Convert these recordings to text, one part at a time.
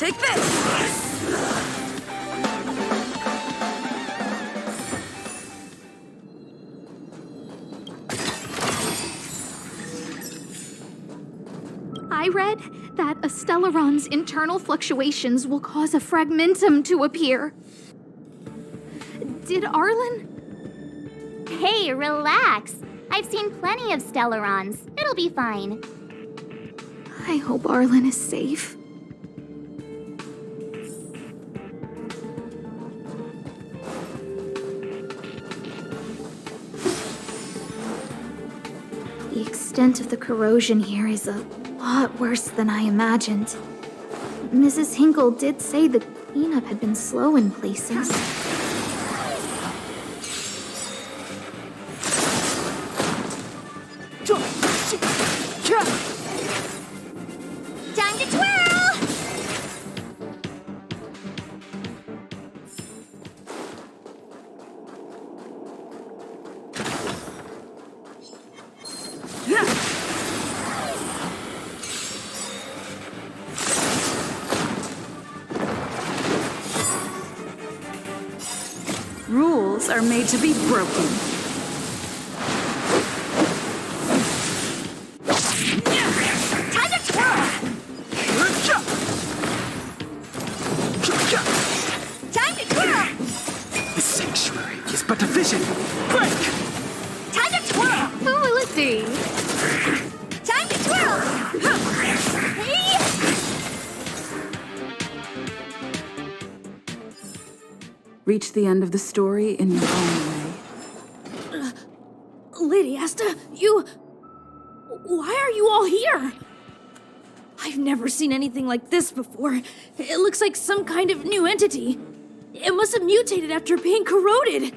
Take this! I read that a Stellaron's internal fluctuations will cause a fragmentum to appear. Did Arlen? Hey, relax. I've seen plenty of Stellarons. It'll be fine. I hope Arlen is safe. The extent of the corrosion here is a lot worse than I imagined. Mrs. Hinkle did say the cleanup had been slow in places. Time to twirl! Rules are made to be broken. Time to twirl! Time to twirl! The sanctuary is but a vision. Break! Time to twirl! Who will it be? Time to twirl! Hey! Reach the end of the story in your own way. Lady Asta, you... Why are you all here? I've never seen anything like this before. It looks like some kind of new entity. It must have mutated after being corroded.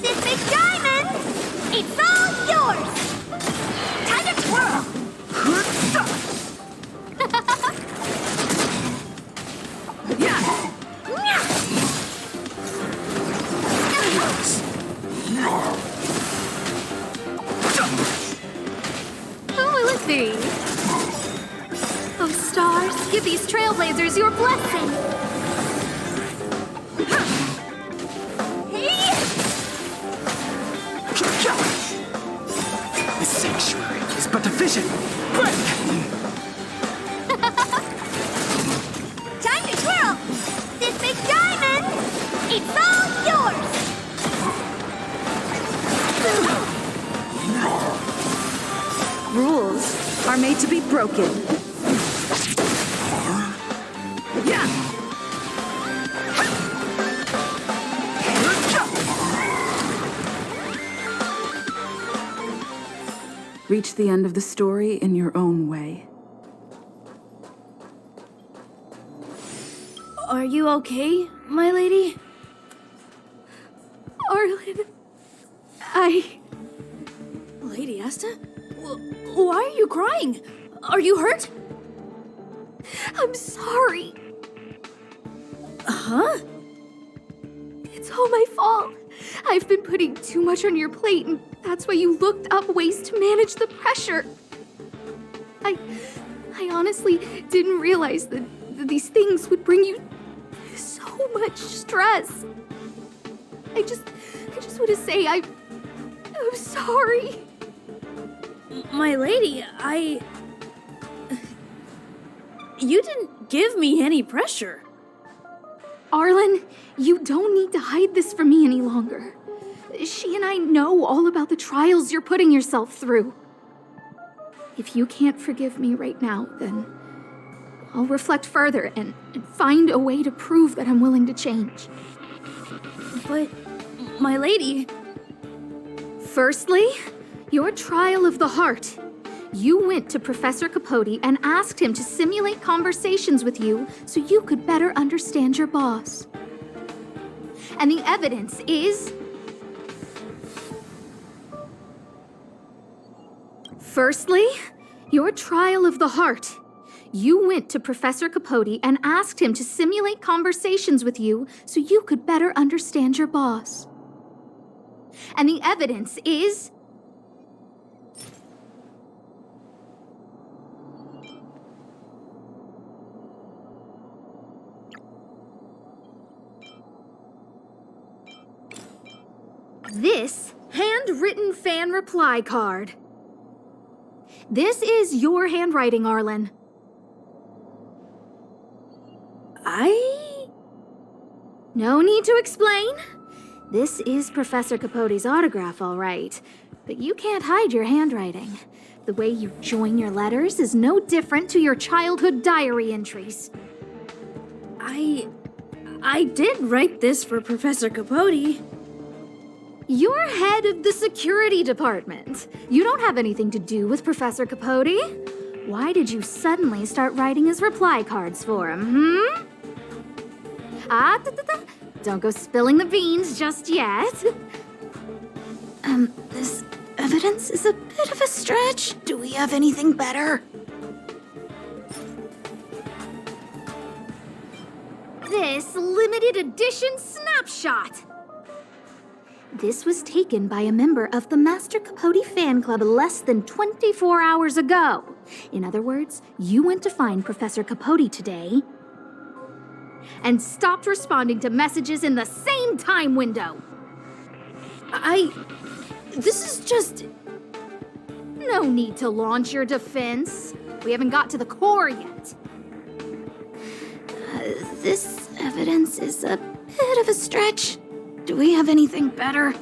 This big diamond! It's all yours! Time to twirl! Who will it be? Oh, stars, give these trailblazers your blessing. Hey! The sanctuary is but a vision. Break! Time to twirl! This big diamond! It's all yours! Rules are made to be broken. Reach the end of the story in your own way. Are you okay, my lady? Arlen, Lady Asta? Why are you crying? Are you hurt? I'm sorry. Huh? It's all my fault. I've been putting too much on your plate, and that's why you looked up ways to manage the pressure. I honestly didn't realize that these things would bring you so much stress. I just want to say I'm sorry. My lady, You didn't give me any pressure. Arlen, you don't need to hide this from me any longer. She and I know all about the trials you're putting yourself through. If you can't forgive me right now, then I'll reflect further and find a way to prove that I'm willing to change. But, my lady... Firstly, your trial of the heart. You went to Professor Capote and asked him to simulate conversations with you so you could better understand your boss. And the evidence is... Firstly, your trial of the heart. You went to Professor Capote and asked him to simulate conversations with you so you could better understand your boss. And the evidence is... this handwritten fan reply card. This is your handwriting, Arlen. No need to explain. This is Professor Capote's autograph, all right. But you can't hide your handwriting. The way you join your letters is no different to your childhood diary entries. I did write this for Professor Capote. You're head of the security department. You don't have anything to do with Professor Capote. Why did you suddenly start writing his reply cards for him, Don't go spilling the beans just yet. This evidence is a bit of a stretch. Do we have anything better? This limited edition snapshot. This was taken by a member of the Master Capote fan club less than 24 hours ago. In other words, you went to find Professor Capote today and stopped responding to messages in the same time window. This is just... No need to launch your defense. We haven't got to the core yet. This evidence is a bit of a stretch. Do we have anything better?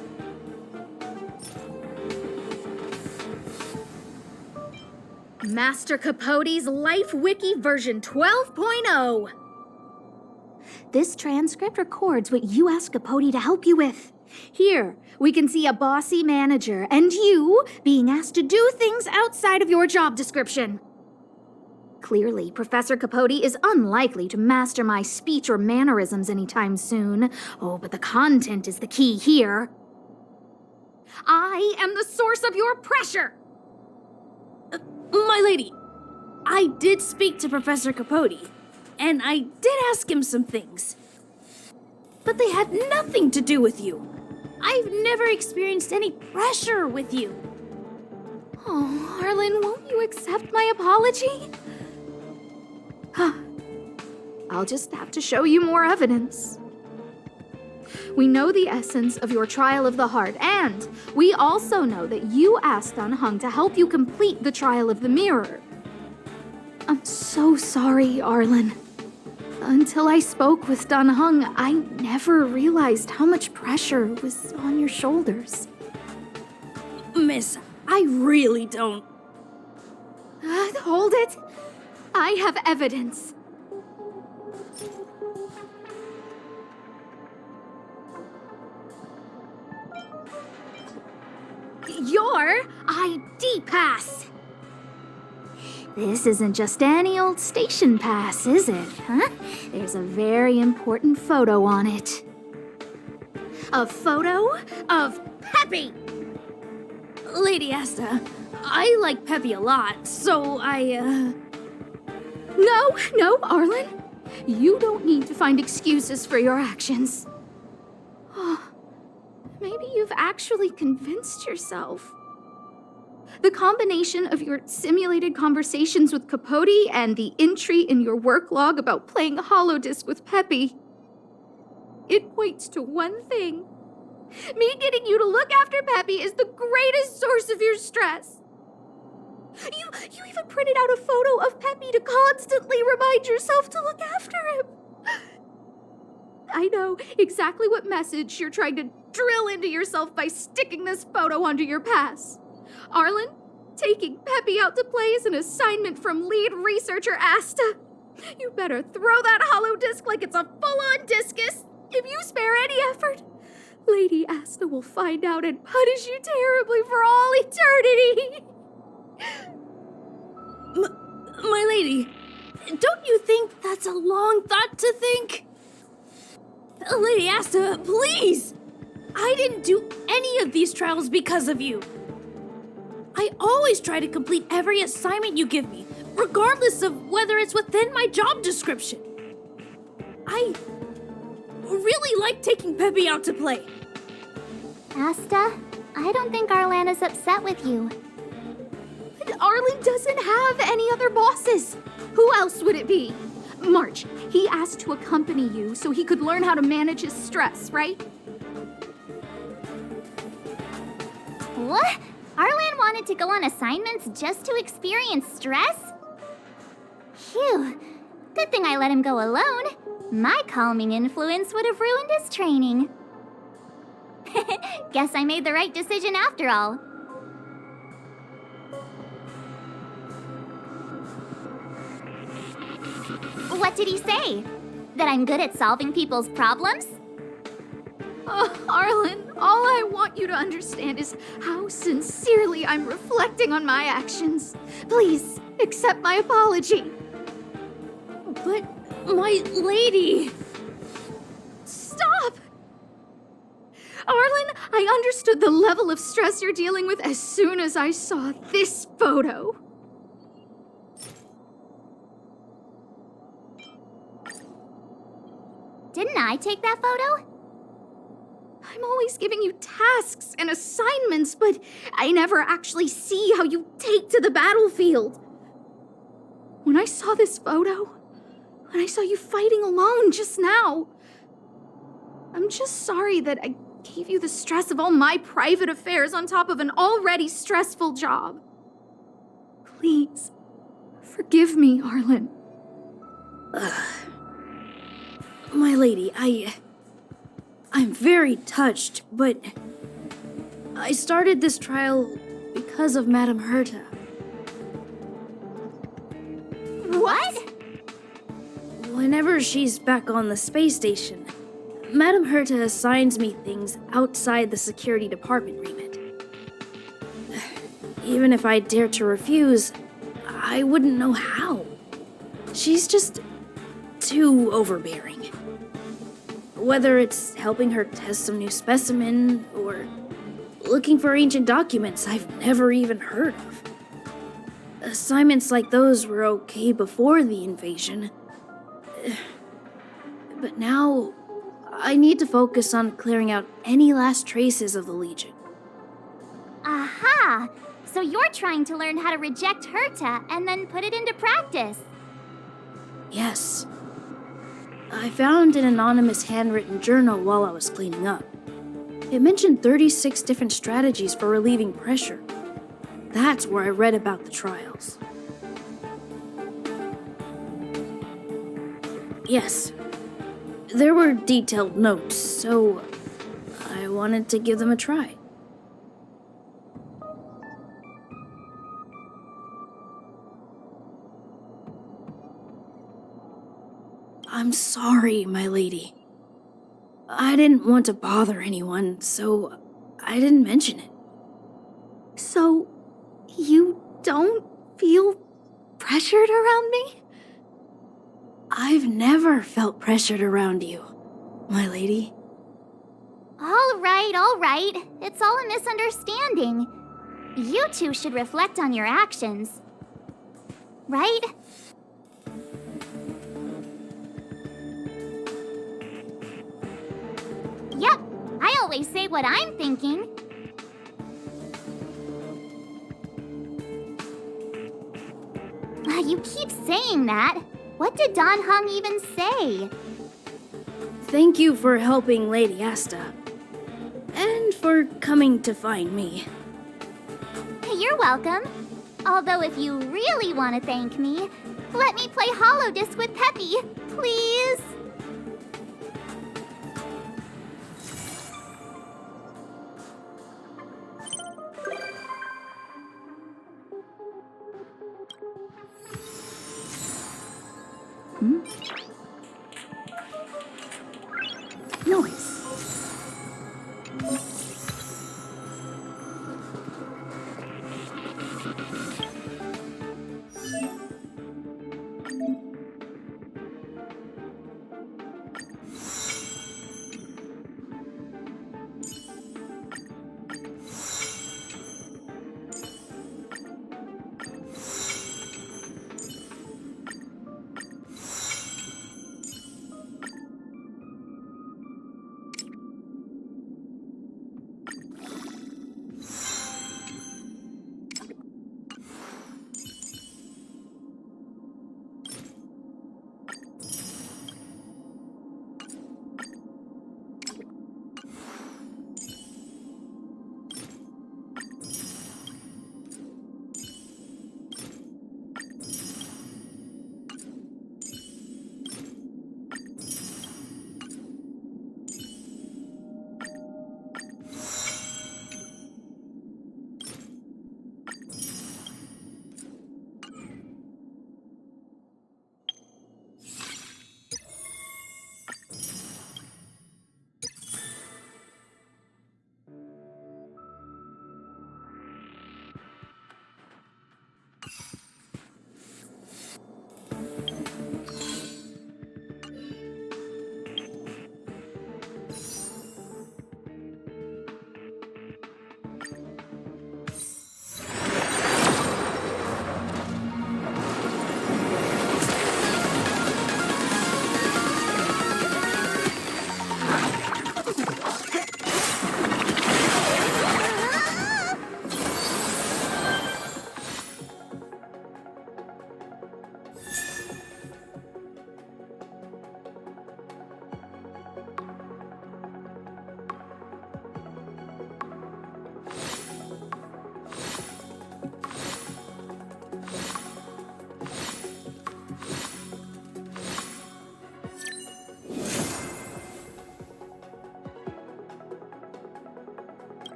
Master Capote's Life Wiki version 12.0. This transcript records what you asked Capote to help you with. Here, we can see a bossy manager and you being asked to do things outside of your job description. Clearly, Professor Capote is unlikely to master my speech or mannerisms anytime soon. Oh, but the content is the key here. I am the source of your pressure! My lady, I did speak to Professor Capote, and I did ask him some things. But they had nothing to do with you. I've never experienced any pressure with you. Oh, Arlen, won't you accept my apology? I'll just have to show you more evidence. We know the essence of your trial of the heart, and we also know that you asked Dunhung to help you complete the trial of the mirror. I'm so sorry, Arlen. Until I spoke with Dunhung, I never realized how much pressure was on your shoulders. Miss, I really don't... Hold it. I have evidence. Your ID pass. This isn't just any old station pass, is it, huh? There's a very important photo on it. A photo of Peppy! Lady Asta, I like Peppy a lot, so No, Arlen. You don't need to find excuses for your actions. Oh, maybe you've actually convinced yourself. The combination of your simulated conversations with Capote and the entry in your work log about playing holodisc with Peppy, it points to one thing. Me getting you to look after Peppy is the greatest source of your stress. You even printed out a photo of Peppy to constantly remind yourself to look after him. I know exactly what message you're trying to drill into yourself by sticking this photo onto your pass. Arlen, taking Peppy out to play is an assignment from lead researcher Asta. You better throw that holodisc like it's a full-on discus. If you spare any effort, Lady Asta will find out and punish you terribly for all eternity. My lady, don't you think that's a long thought to think? Lady Asta, please! I didn't do any of these trials because of you. I always try to complete every assignment you give me, regardless of whether it's within my job description. I really like taking Peppy out to play. Asta, I don't think Arlan is upset with you. But Arlen doesn't have any other bosses. Who else would it be? March, he asked to accompany you so he could learn how to manage his stress, right? What? Arlan wanted to go on assignments just to experience stress? Phew. Good thing I let him go alone. My calming influence would have ruined his training. Guess I made the right decision after all. What did he say? That I'm good at solving people's problems? Oh, Arlen, all I want you to understand is how sincerely I'm reflecting on my actions. Please, accept my apology. But, my lady... Stop! Arlen, I understood the level of stress you're dealing with as soon as I saw this photo. Didn't I take that photo? I'm always giving you tasks and assignments, but I never actually see how you take to the battlefield. When I saw this photo, when I saw you fighting alone just now, I'm just sorry that I gave you the stress of all my private affairs on top of an already stressful job. Please, forgive me, Arlen. My lady, I'm very touched, but I started this trial because of Madame Herta. What? Whenever she's back on the space station, Madame Herta assigns me things outside the security department remit. Even if I dared to refuse, I wouldn't know how. She's just too overbearing. Whether it's helping her test some new specimen, or looking for ancient documents I've never even heard of. Assignments like those were okay before the invasion. But now, I need to focus on clearing out any last traces of the Legion. Aha! So you're trying to learn how to reject Herta and then put it into practice. Yes. I found an anonymous handwritten journal while I was cleaning up. It mentioned 36 different strategies for relieving pressure. That's where I read about the trials. Yes. There were detailed notes, so I wanted to give them a try. I'm sorry, my lady. I didn't want to bother anyone, so I didn't mention it. So, you don't feel pressured around me? I've never felt pressured around you, my lady. All right. It's all a misunderstanding. You two should reflect on your actions. Right? Yep, I always say what I'm thinking. You keep saying that. What did Don Hung even say? Thank you for helping Lady Asta. And for coming to find me. You're welcome. Although if you really want to thank me, let me play Hollow Disc with Peppy, please. Noise.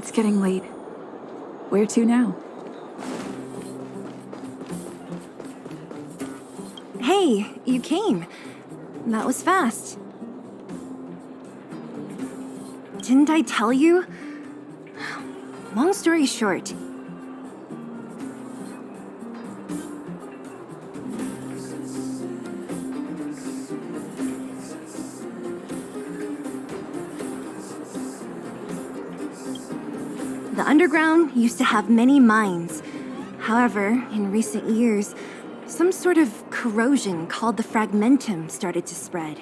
It's getting late. Where to now? Hey, you came. That was fast. Didn't I tell you? Long story short. The underground used to have many mines. However, in recent years, some sort of corrosion called the fragmentum started to spread.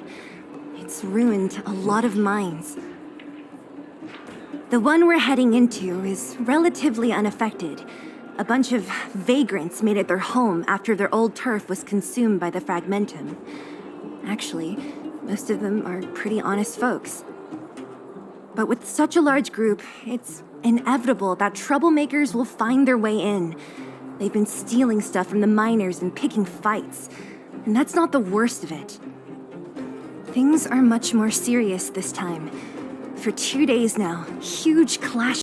It's ruined a lot of mines. The one we're heading into is relatively unaffected. A bunch of vagrants made it their home after their old turf was consumed by the fragmentum. Actually, most of them are pretty honest folks. But with such a large group, it's inevitable that troublemakers will find their way in. They've been stealing stuff from the miners and picking fights. And that's not the worst of it. Things are much more serious this time. For 2 days now, huge clashes